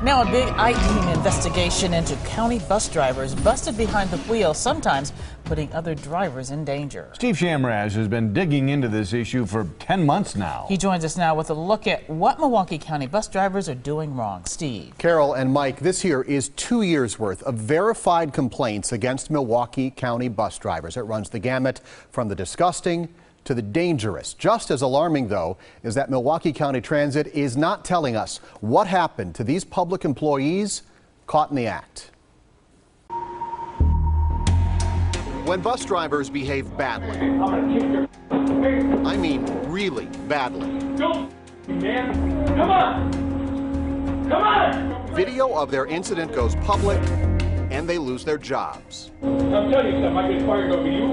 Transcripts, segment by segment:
Now a big I-team investigation into county bus drivers busted behind the wheel, sometimes putting other drivers in danger. Steve Shamraz has been digging into this issue for 10 months now. He joins us now with a look at what Milwaukee County bus drivers are doing wrong. Steve. Carol and Mike, this here is 2 years worth of verified complaints against Milwaukee County bus drivers. It runs the gamut from the disgusting to the dangerous. Just as alarming, though, is that Milwaukee County Transit is not telling us what happened to these public employees caught in the act. When bus drivers behave badly, I mean really badly. Man, come on! Come on! Video of their incident goes public and they lose their jobs. I'm telling you something, I get fired over you.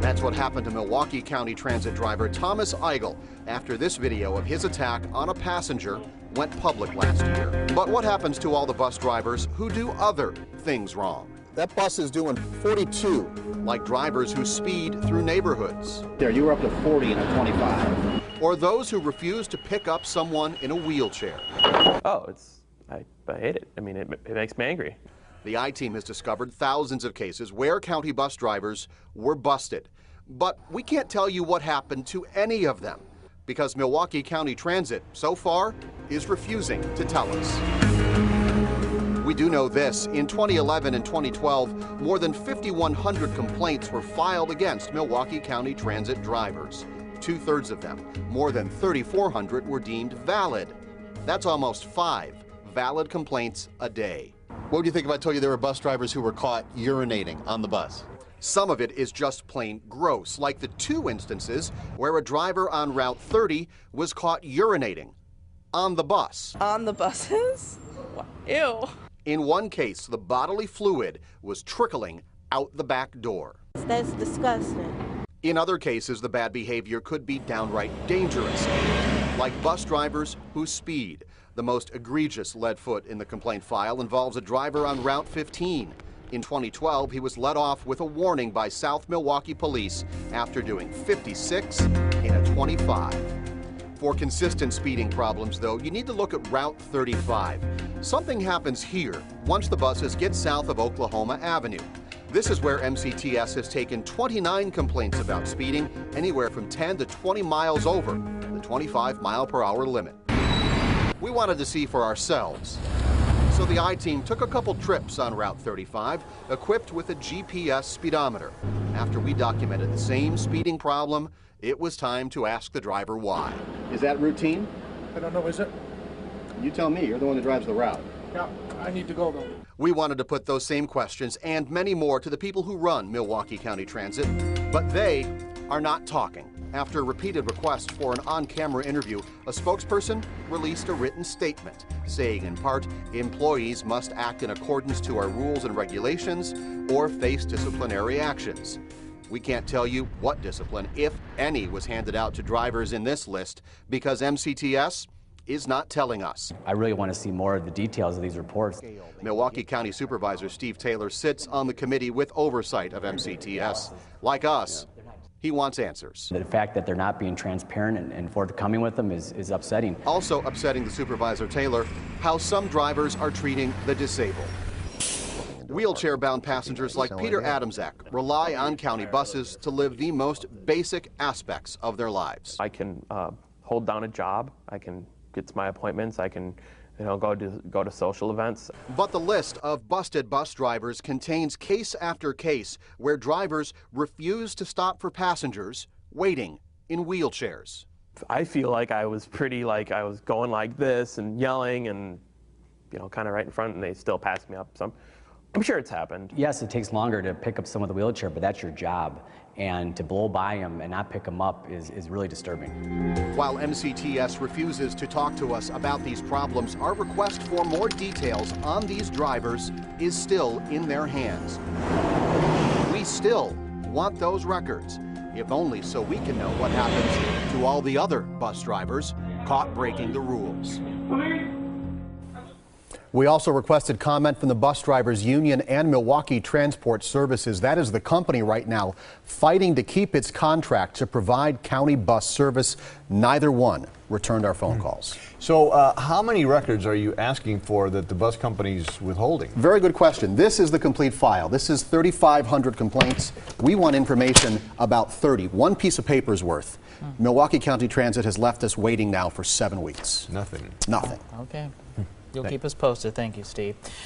That's what happened to Milwaukee County Transit driver Thomas Eigel after this video of his attack on a passenger went public last year. But what happens to all the bus drivers who do other things wrong? That bus is doing 42, like drivers who speed through neighborhoods. There, you were up to 40 in a 25. Or those who refuse to pick up someone in a wheelchair. Oh, I hate it. I mean, it makes me angry. The I-team has discovered thousands of cases where county bus drivers were busted. But we can't tell you what happened to any of them because Milwaukee County Transit, so far, is refusing to tell us. We do know this. In 2011 and 2012, more than 5,100 complaints were filed against Milwaukee County Transit drivers. 2/3 of them, more than 3,400, were deemed valid. That's almost 5 valid complaints a day. What would you think if I told you there were bus drivers who were caught urinating on the bus? Some of it is just plain gross, like the 2 instances where a driver on Route 30 was caught urinating on the bus. On the buses? Ew. In one case, the bodily fluid was trickling out the back door. That's disgusting. In other cases, the bad behavior could be downright dangerous, like bus drivers who speed. The most egregious lead foot in the complaint file involves a driver on Route 15. In 2012, he was let off with a warning by South Milwaukee police after doing 56 in a 25. For consistent speeding problems, though, you need to look at Route 35. Something happens here once the buses get south of Oklahoma Avenue. This is where MCTS has taken 29 complaints about speeding, anywhere from 10 to 20 miles over the 25-mile-per-hour limit. We wanted to see for ourselves. So the I-team took a couple trips on Route 35, equipped with a GPS speedometer. After we documented the same speeding problem, it was time to ask the driver why. Is that routine? I don't know, is it? You tell me, you're the one that drives the route. Yeah, I need to go though. We wanted to put those same questions and many more to the people who run Milwaukee County Transit, but they are not talking. After repeated requests for an on-camera interview, a spokesperson released a written statement saying, in part, employees must act in accordance to our rules and regulations or face disciplinary actions. We can't tell you what discipline, if any, was handed out to drivers in this list because MCTS is not telling us. I really want to see more of the details of these reports. Milwaukee County Supervisor Steve Taylor sits on the committee with oversight of MCTS. Like us, he wants answers. The fact that they're not being transparent and forthcoming with them is upsetting. Also upsetting the Supervisor Taylor, how some drivers are treating the disabled. Wheelchair-bound passengers like Peter Adamczak rely on county buses to live the most basic aspects of their lives. I can hold down a job. I can get to my appointments. I can go to social events. But the list of busted bus drivers contains case after case where drivers refuse to stop for passengers waiting in wheelchairs. I feel like I was I was going like this and yelling and, kind of right in front, and they still passed me up. So I'm sure it's happened. Yes, it takes longer to pick up someone with a wheelchair, but that's your job. And to blow by them and not pick them up is really disturbing. While MCTS refuses to talk to us about these problems, our request for more details on these drivers is still in their hands. We still want those records, if only so we can know what happens to all the other bus drivers caught breaking the rules. We also requested comment from the Bus Drivers Union and Milwaukee Transport Services. That is the company right now fighting to keep its contract to provide county bus service. Neither one returned our phone calls. So how many records are you asking for that the bus company's withholding? Very good question. This is the complete file. This is 3,500 complaints. We want information about 30. One piece of paper's worth. Milwaukee County Transit has left us waiting now for 7 weeks. Nothing. Nothing. Okay. You'll keep us posted. Thank you, Steve.